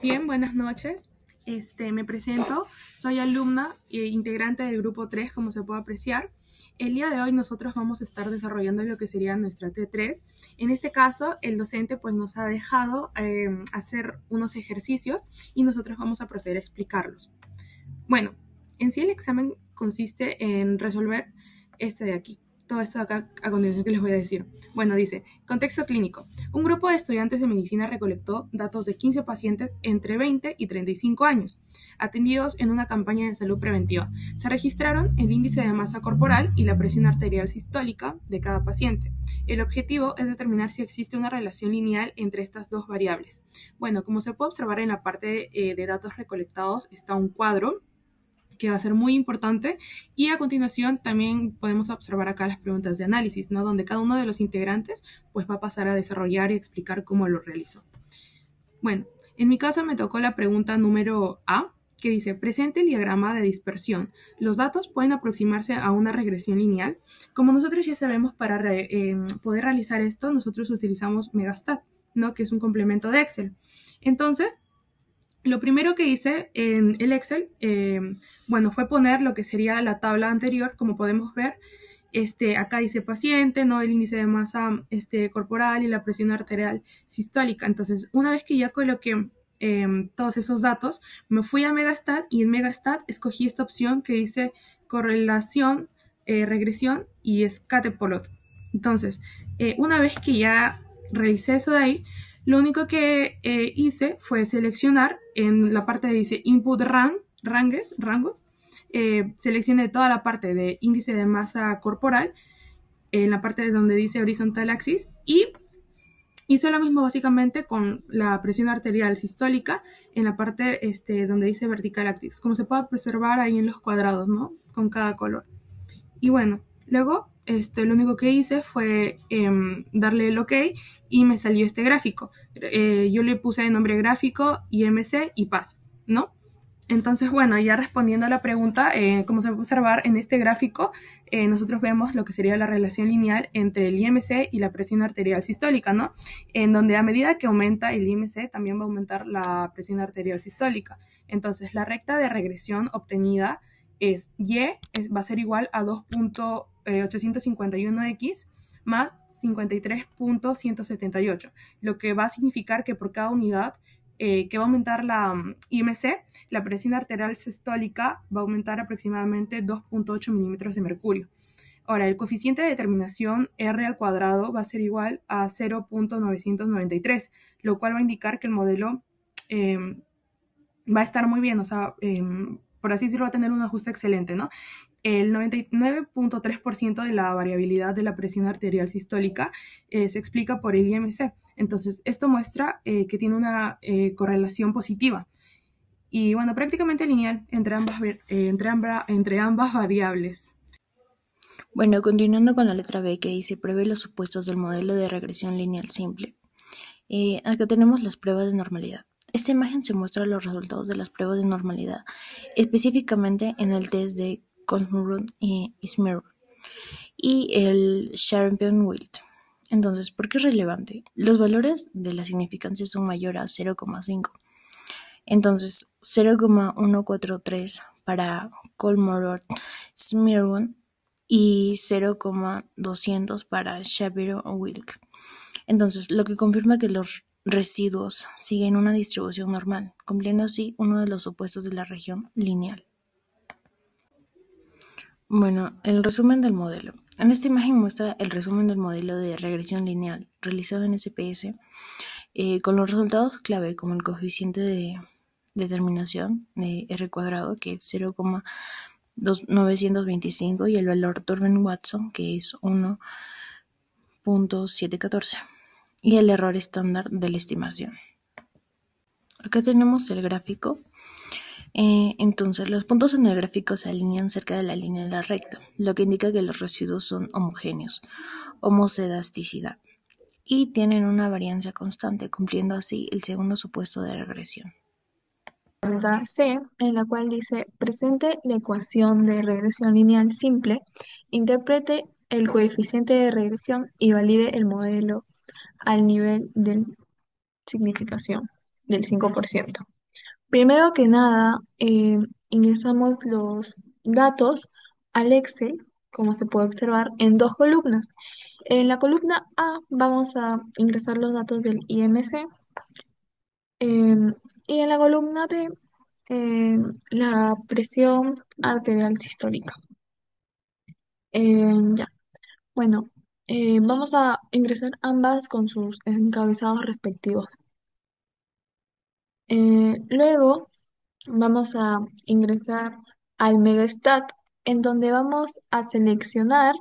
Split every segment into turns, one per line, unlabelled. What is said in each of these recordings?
Bien, buenas noches. Me presento, soy alumna e integrante del grupo 3, como se puede apreciar. El día de hoy nosotros vamos a estar desarrollando lo que sería nuestra T3. En este caso, el docente pues nos ha dejado hacer unos ejercicios y nosotros vamos a proceder a explicarlos. Bueno, en sí el examen consiste en resolver este de aquí. Todo esto de acá a continuación que les voy a decir. Bueno, dice, contexto clínico. Un grupo de estudiantes de medicina recolectó datos de 15 pacientes entre 20 y 35 años, atendidos en una campaña de salud preventiva. Se registraron el índice de masa corporal y la presión arterial sistólica de cada paciente. El objetivo es determinar si existe una relación lineal entre estas dos variables. Bueno, como se puede observar en la parte de datos recolectados está un cuadro que va a ser muy importante. Y a continuación también podemos observar acá las preguntas de análisis, ¿no? Donde cada uno de los integrantes pues va a pasar a desarrollar y explicar cómo lo realizó. Bueno, en mi caso me tocó la pregunta número A, que dice, presente el diagrama de dispersión. Los datos pueden aproximarse a una regresión lineal. Como nosotros ya sabemos, para poder realizar esto, nosotros utilizamos Megastat, ¿no? Que es un complemento de Excel. Entonces, lo primero que hice en el Excel, bueno, fue poner lo que sería la tabla anterior, como podemos ver. Acá dice paciente, ¿no? El índice de masa corporal y la presión arterial sistólica. Entonces, una vez que ya coloqué todos esos datos, me fui a Megastat y en Megastat escogí esta opción que dice correlación, regresión y scatterplot. Entonces, una vez que ya realicé eso de ahí, lo único que hice fue seleccionar en la parte de dice input rangos, seleccioné toda la parte de índice de masa corporal, en la parte de donde dice horizontal axis, y hice lo mismo básicamente con la presión arterial sistólica en la parte donde dice vertical axis, como se puede observar ahí en los cuadrados, ¿no? Con cada color. Y bueno, luego lo único que hice fue darle el OK y me salió este gráfico. Yo le puse de nombre gráfico, IMC y PAS, ¿no? Entonces, bueno, ya respondiendo a la pregunta, como se puede observar en este gráfico, nosotros vemos lo que sería la relación lineal entre el IMC y la presión arterial sistólica, ¿no? En donde a medida que aumenta el IMC, también va a aumentar la presión arterial sistólica. Entonces, la recta de regresión obtenida es va a ser igual a 2.851x más 53.178, lo que va a significar que por cada unidad que va a aumentar la IMC, la presión arterial sistólica va a aumentar aproximadamente 2.8 milímetros de mercurio. Ahora, el coeficiente de determinación R al cuadrado va a ser igual a 0.993, lo cual va a indicar que el modelo va a estar muy bien, o sea, por así decirlo, va a tener un ajuste excelente, ¿no? El 99.3% de la variabilidad de la presión arterial sistólica se explica por el IMC. Entonces, esto muestra que tiene una correlación positiva y, bueno, prácticamente lineal entre ambas variables.
Bueno, continuando con la letra B que dice prevé los supuestos del modelo de regresión lineal simple. Acá tenemos las pruebas de normalidad. Esta imagen se muestra los resultados de las pruebas de normalidad, específicamente en el test de Colmurron y Smearun y el Champion-Wilt. Entonces, ¿por qué es relevante? Los valores de la significancia son mayores a 0,5. Entonces, 0,143 para Kolmororov-Smearun y 0,200 para Shapiro-Wilk. Entonces, lo que confirma que los residuos siguen una distribución normal, cumpliendo así uno de los supuestos de la región lineal. Bueno, el resumen del modelo. En esta imagen muestra el resumen del modelo de regresión lineal realizado en SPS con los resultados clave como el coeficiente de determinación de R cuadrado, que es 0,925, y el valor Turban-Watson, que es 1.714, y el error estándar de la estimación. Acá tenemos el gráfico. Entonces, los puntos en el gráfico se alinean cerca de la línea de la recta, lo que indica que los residuos son homogéneos, homocedasticidad, y tienen una variancia constante, cumpliendo así el segundo supuesto de regresión.
Pregunta C, en la cual dice, presente la ecuación de regresión lineal simple, interprete el coeficiente de regresión y valide el modelo al nivel de significación. del 5%. Primero que nada, ingresamos los datos al Excel, como se puede observar, en dos columnas. En la columna A vamos a ingresar los datos del IMC, y en la columna B la presión arterial sistólica. Ya, bueno, vamos a ingresar ambas con sus encabezados respectivos. Luego vamos a ingresar al Megastat, en donde vamos a seleccionar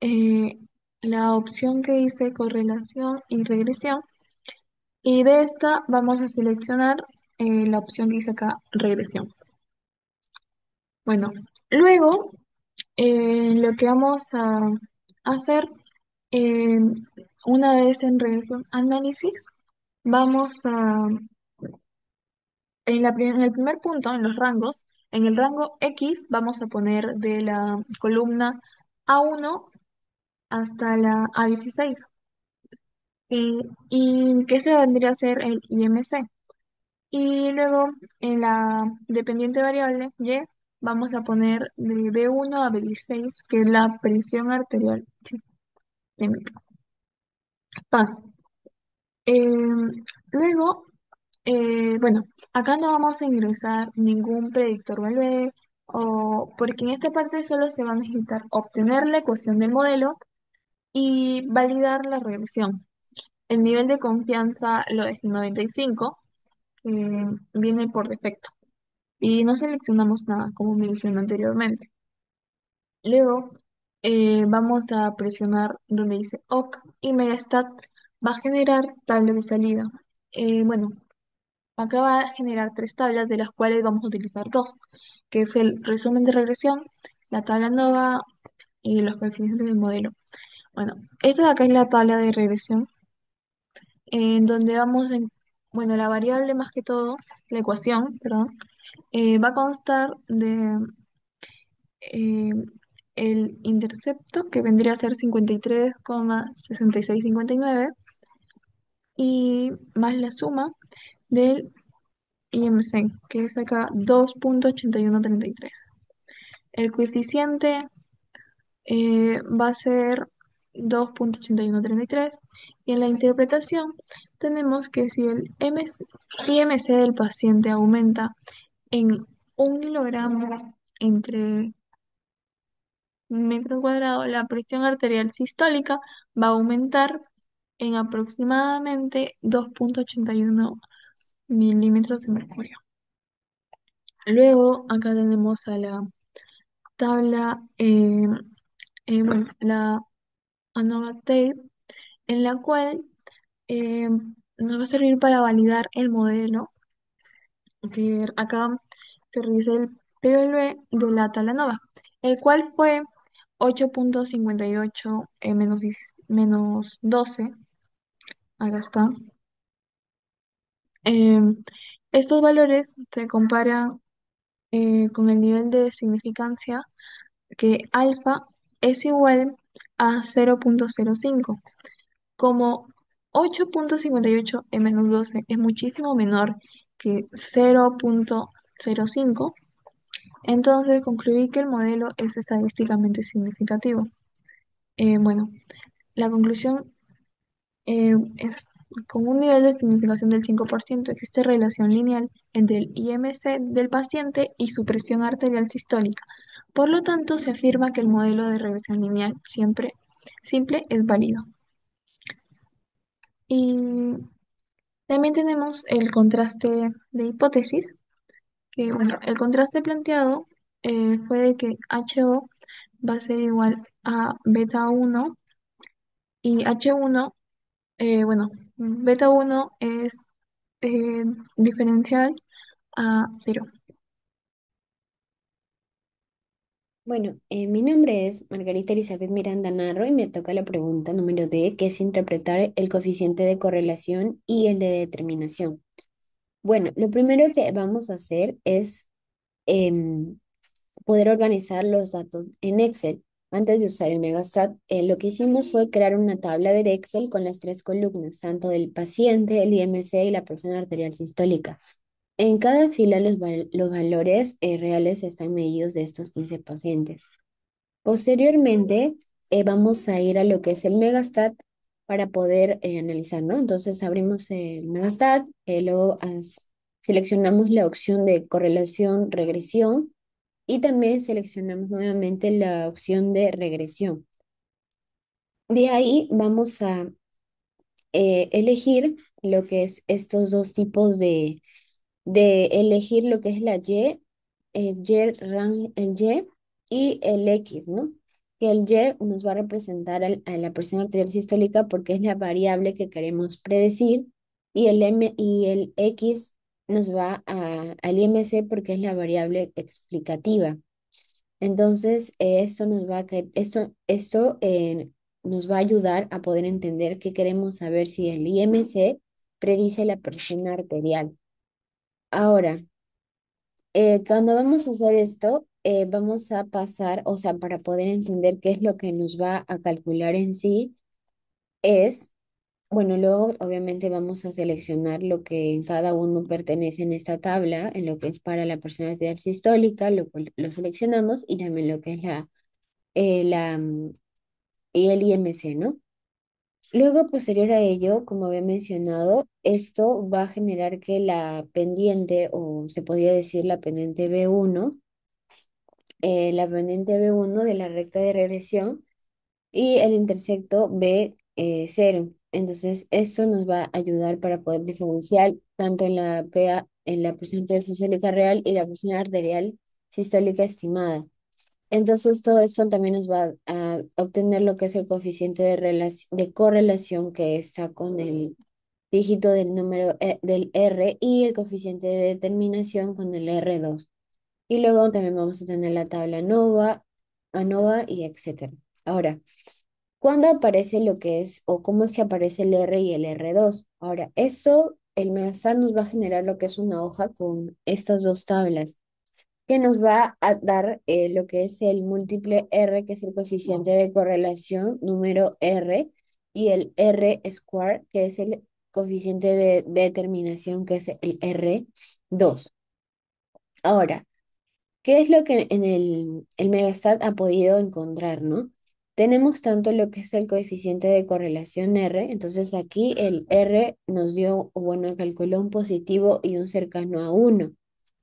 eh, la opción que dice correlación y regresión, y de esta vamos a seleccionar la opción que dice acá regresión. Bueno, luego lo que vamos a hacer, eh, una vez en regresión análisis, vamos a, en el primer punto, en los rangos, en el rango X vamos a poner de la columna A1 hasta la A16. Y que se vendría a ser el IMC. Y luego en la dependiente variable Y vamos a poner de B1 a B16, que es la presión arterial sistémica. Paz. Luego, bueno, acá no vamos a ingresar ningún predictor value, o porque en esta parte solo se va a necesitar obtener la ecuación del modelo y validar la regresión. El nivel de confianza lo es 95, viene por defecto. Y no seleccionamos nada, como mencioné anteriormente. Luego vamos a presionar donde dice OK, y Megastat va a generar tabla de salida. Bueno, acá va a generar tres tablas, de las cuales vamos a utilizar dos, que es el resumen de regresión, la tabla NOVA y los coeficientes del modelo. Bueno, esta de acá es la tabla de regresión, en donde bueno, la variable más que todo, la ecuación, perdón, va a constar de eh, el intercepto, que vendría a ser 53,6659, y más la suma del IMC, que es acá 2,8133. El coeficiente va a ser 2,8133, y en la interpretación tenemos que si el IMC del paciente aumenta en 1 kg entre metro cuadrado, la presión arterial sistólica va a aumentar en aproximadamente 2,81 milímetros de mercurio. Luego, acá tenemos a la tabla, bueno, la ANOVA tape, en la cual eh, nos va a servir para validar el modelo, que acá se realiza el PLV de la tabla ANOVA, el cual fue 8,58 menos 12, acá está. Em, Estos valores se comparan con el nivel de significancia, que alfa es igual a 0,05. Como 8,58 en menos 12 es muchísimo menor que 0,05, entonces concluí que el modelo es estadísticamente significativo. Bueno, la conclusión es: con un nivel de significación del 5%, existe relación lineal entre el IMC del paciente y su presión arterial sistólica. Por lo tanto, se afirma que el modelo de regresión lineal simple es válido. Y también tenemos el contraste de hipótesis, que bueno, el contraste planteado fue de que HO va a ser igual a beta 1, y H1, bueno, beta 1 es eh, diferencial a 0.
Bueno, mi nombre es Margarita Elizabeth Miranda Narro y me toca la pregunta número D, que es interpretar el coeficiente de correlación y el de determinación. Bueno, lo primero que vamos a hacer es poder organizar los datos en Excel. Antes de usar el Megastat, lo que hicimos fue crear una tabla de Excel con las tres columnas, tanto del paciente, el IMC y la presión arterial sistólica. En cada fila los valores reales están medidos de estos 15 pacientes. Posteriormente, vamos a ir a lo que es el Megastat para poder analizar, ¿no? Entonces abrimos el Megastat, luego seleccionamos la opción de correlación, regresión y también seleccionamos nuevamente la opción de regresión. De ahí vamos a elegir lo que es estos dos tipos de elegir lo que es la Y, el Y y el X, ¿no? Que el Y nos va a representar a la presión arterial sistólica porque es la variable que queremos predecir y el M y el X nos va al IMC porque es la variable explicativa. Entonces, esto nos va a ayudar a poder entender que queremos saber si el IMC predice la presión arterial. Ahora, cuando vamos a hacer esto, vamos a pasar, o sea, para poder entender qué es lo que nos va a calcular en sí, es, bueno, luego obviamente vamos a seleccionar lo que en cada uno pertenece en esta tabla, en lo que es para la presión arterial sistólica, lo cual lo seleccionamos, y también lo que es y el IMC, ¿no? Luego, posterior a ello, como había mencionado, esto va a generar que la pendiente, o se podría decir la pendiente B1 de la recta de regresión y el intersecto B0. Entonces, esto nos va a ayudar para poder diferenciar tanto en la en la presión arterial sistólica real y la presión arterial sistólica estimada. Entonces, todo esto también nos va a obtener lo que es el coeficiente de correlación que está con el dígito del número del R y el coeficiente de determinación con el R2. Y luego también vamos a tener la tabla ANOVA y etcétera. Ahora, ¿cuándo aparece lo que es o cómo es que aparece el R y el R2? Ahora, el Megastat nos va a generar lo que es una hoja con estas dos tablas que nos va a dar lo que es el múltiple R, que es el coeficiente de correlación número R, y el R square, que es el coeficiente de determinación, que es el R2. Ahora, ¿qué es lo que en el Megastat ha podido encontrar, no? Tenemos tanto lo que es el coeficiente de correlación R, entonces aquí el R nos dio, o bueno, calculó un positivo y un cercano a 1.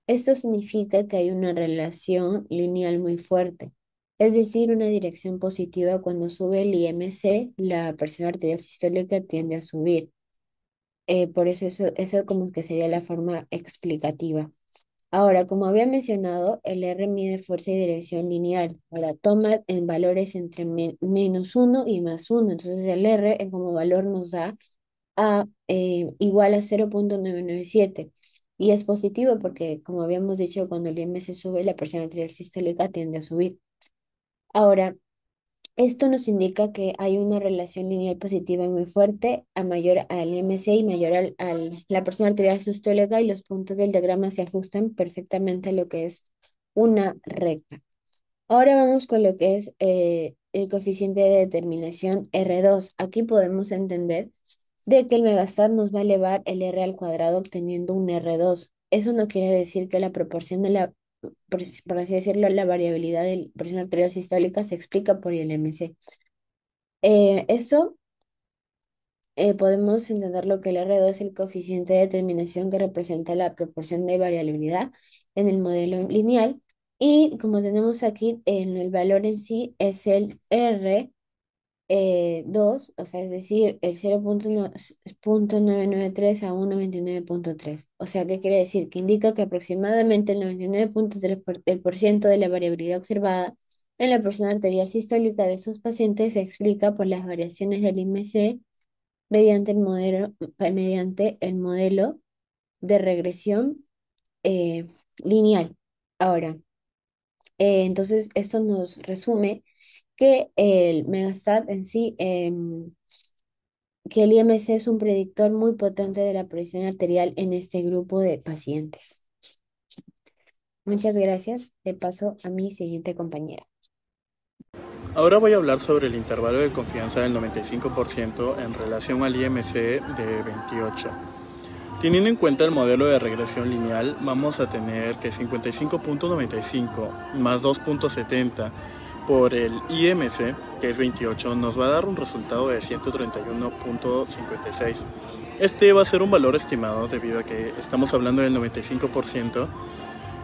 Esto significa que hay una relación lineal muy fuerte, es decir, una dirección positiva cuando sube el IMC, la presión arterial sistólica tiende a subir. Por eso eso como que sería la forma explicativa. Ahora, como había mencionado, el R mide fuerza y dirección lineal. Ahora, toma en valores entre -1 y +1. Entonces, el R como valor nos da igual a 0,997. Y es positivo porque, como habíamos dicho, cuando el IMC sube, la presión arterial sistólica tiende a subir. Ahora, esto nos indica que hay una relación lineal positiva muy fuerte a mayor al IMC y mayor la presión arterial sistólica, y los puntos del diagrama se ajustan perfectamente a lo que es una recta. Ahora vamos con lo que es el coeficiente de determinación R2. Aquí podemos entender de que el Megastat nos va a elevar el R al cuadrado obteniendo un R2. Eso no quiere decir que la proporción de por así decirlo, la variabilidad de presión arterial sistólica se explica por el MC. Eso podemos entender lo que el R2 es el coeficiente de determinación que representa la proporción de variabilidad en el modelo lineal. Y como tenemos aquí, en el valor en sí es el R 2, o sea, es decir, el 0,993 a 1,29,3. O sea, ¿qué quiere decir? Que indica que aproximadamente el 99,3% de la variabilidad observada en la presión arterial sistólica de estos pacientes se explica por las variaciones del IMC mediante el modelo de regresión eh, lineal. Ahora, entonces, esto nos resume que el Megastat en sí, que el IMC es un predictor muy potente de la presión arterial en este grupo de pacientes. Muchas gracias. Le paso a mi siguiente compañera.
Ahora voy a hablar sobre el intervalo de confianza del 95% en relación al IMC de 28. Teniendo en cuenta el modelo de regresión lineal, vamos a tener que 55.95 más 2.70 por el IMC, que es 28, nos va a dar un resultado de 131.56. Este va a ser un valor estimado debido a que estamos hablando del 95%,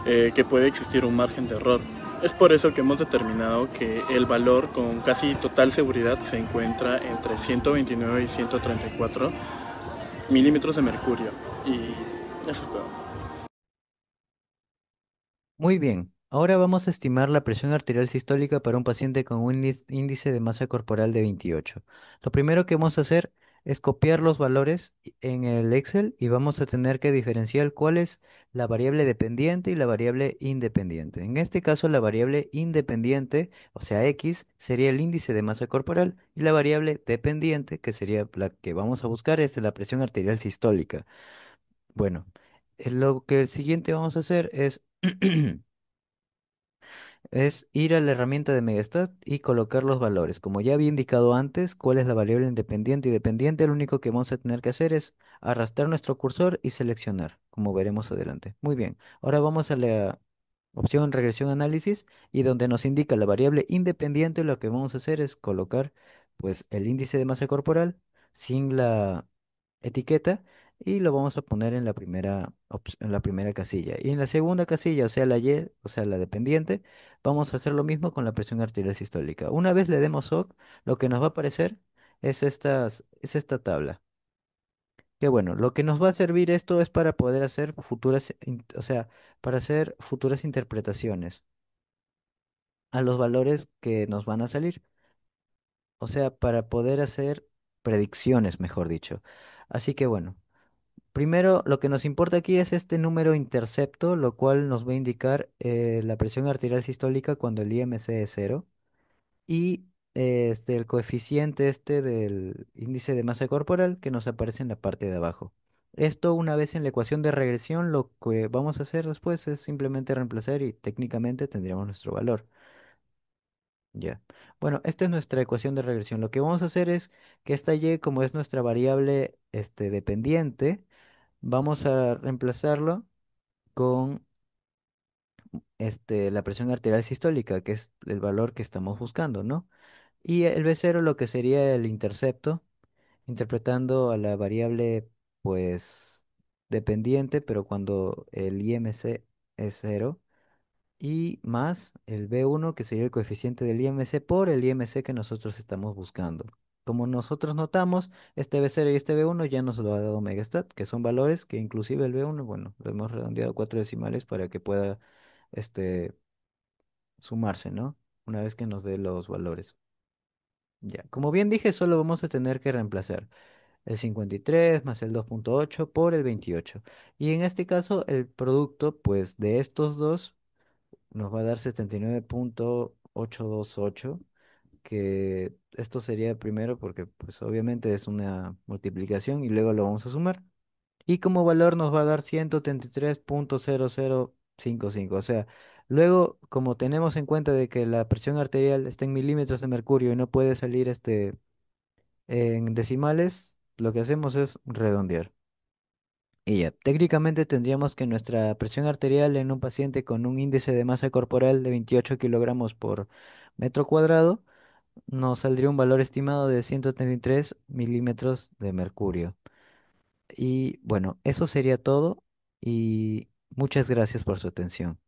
que puede existir un margen de error. Es por eso que hemos determinado que el valor con casi total seguridad se encuentra entre 129 y 134 milímetros de mercurio. Y eso es todo.
Muy bien, ahora vamos a estimar la presión arterial sistólica para un paciente con un índice de masa corporal de 28. Lo primero que vamos a hacer es copiar los valores en el Excel y vamos a tener que diferenciar cuál es la variable dependiente y la variable independiente. En este caso, la variable independiente, o sea, X, sería el índice de masa corporal y la variable dependiente, que sería la que vamos a buscar, es la presión arterial sistólica. Bueno, lo que el siguiente vamos a hacer es es ir a la herramienta de Megastat y colocar los valores. Como ya había indicado antes, cuál es la variable independiente y dependiente, lo único que vamos a tener que hacer es arrastrar nuestro cursor y seleccionar, como veremos adelante. Muy bien, ahora vamos a la opción regresión análisis y donde nos indica la variable independiente, lo que vamos a hacer es colocar pues el índice de masa corporal sin la etiqueta y lo vamos a poner en la en la primera casilla. Y en la segunda casilla, o sea, la Y, o sea, la dependiente, vamos a hacer lo mismo con la presión arterial sistólica. Una vez le demos OK, lo que nos va a aparecer es esta tabla. Que bueno, lo que nos va a servir esto es para poder hacer o sea, para hacer futuras interpretaciones a los valores que nos van a salir. O sea, para poder hacer predicciones, mejor dicho. Así que bueno. Primero, lo que nos importa aquí es este número intercepto, lo cual nos va a indicar la presión arterial sistólica cuando el IMC es cero y el coeficiente este del índice de masa corporal que nos aparece en la parte de abajo. Esto una vez en la ecuación de regresión, lo que vamos a hacer después es simplemente reemplazar y técnicamente tendríamos nuestro valor. Ya. Bueno, esta es nuestra ecuación de regresión. Lo que vamos a hacer es que esta y, como es nuestra variable dependiente, vamos a reemplazarlo con la presión arterial sistólica, que es el valor que estamos buscando, ¿no? Y el B0 lo que sería el intercepto, interpretando a la variable, pues, dependiente, pero cuando el IMC es cero, y más el B1, que sería el coeficiente del IMC por el IMC que nosotros estamos buscando. Como nosotros notamos, este B0 y este B1 ya nos lo ha dado Megastat, que son valores que inclusive el B1, bueno, lo hemos redondeado a 4 decimales para que pueda este, sumarse, ¿no? Una vez que nos dé los valores. Ya, como bien dije, solo vamos a tener que reemplazar el 53 más el 2.8 por el 28. Y en este caso, el producto, pues, de estos dos nos va a dar 79.828, que esto sería primero porque, pues, obviamente es una multiplicación y luego lo vamos a sumar. Y como valor nos va a dar 133.0055. O sea, luego, como tenemos en cuenta de que la presión arterial está en milímetros de mercurio y no puede salir en decimales, lo que hacemos es redondear. Y ya, técnicamente tendríamos que nuestra presión arterial en un paciente con un índice de masa corporal de 28 kilogramos por metro cuadrado nos saldría un valor estimado de 133 milímetros de mercurio. Y bueno, eso sería todo y muchas gracias por su atención.